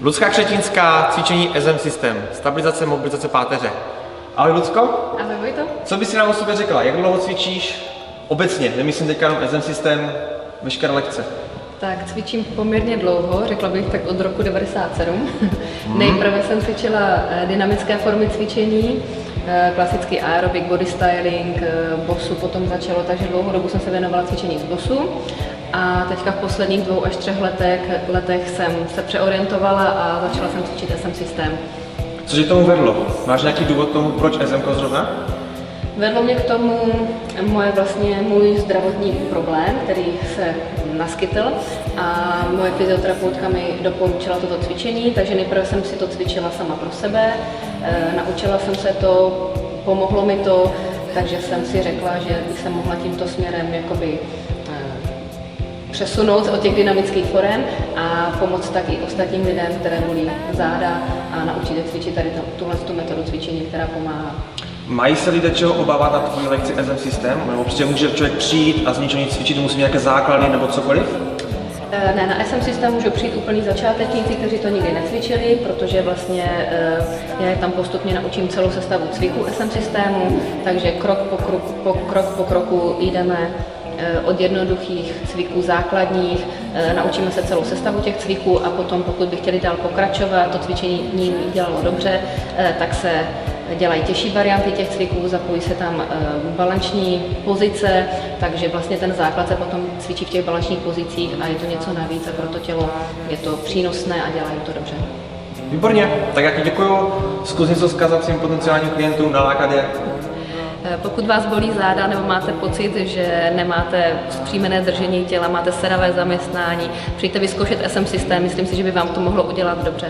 Lucka Křetinská, cvičení SM System, stabilizace, mobilizace páteře. Ahoj Lucko. Ahoj Vojto. Co bys si nám o sobě řekla? Jak dlouho cvičíš obecně? Nemyslím teďka jenom SM System, veškeré lekce. Tak cvičím poměrně dlouho, řekla bych tak od roku 97. Nejprve jsem cvičila dynamické formy cvičení, klasický aerobik, body styling, bosu potom začalo, takže dlouhou dobu jsem se věnovala cvičení z bosu. A teďka v posledních 2 až 3 letech jsem se přeorientovala a začala jsem cvičit SM System. Co tě tomu vedlo? Máš nějaký důvod tomu, proč SM zrovna? Vedlo mě k tomu můj zdravotní problém, který se naskytl a moje fyzioterapeutka mi doporučila toto cvičení, takže nejprve jsem si to cvičila sama pro sebe, naučila jsem se to, pomohlo mi to, takže jsem si řekla, že bych se mohla tímto směrem jakoby přesunout od těch dynamických forem a pomoct tak i ostatním lidem, které bolí záda a naučit je cvičit tady tuhle metodu cvičení, která pomáhá. Mají se lidé čeho obávat na tvojí lekci SM System? Nebo prostě může člověk přijít a z ničeho nic cvičit, musí mít nějaké základy nebo cokoliv? Ne, na SM System můžou přijít úplní začátečníci, kteří to nikdy necvičili, protože vlastně já je tam postupně naučím celou sestavu cviků SM Systému, takže krok po kroku jdeme od jednoduchých cviků základních, naučíme se celou sestavu těch cviků a potom, pokud by chtěli dál pokračovat, to cvičení ním dělalo dobře, tak se dělají těžší varianty těch cviků, zapojí se tam balanční pozice, takže vlastně ten základ se potom cvičí v těch balančních pozicích a je to něco navíc a pro to tělo je to přínosné a dělají to dobře. Výborně, tak já ti děkuju. Zkus něco vzkazat svým potenciálním klientům, nalákat je. Pokud vás bolí záda nebo máte pocit, že nemáte vzpřímené držení těla, máte sedavé zaměstnání, přijďte vyzkoušet SM System, myslím si, že by vám to mohlo udělat dobře.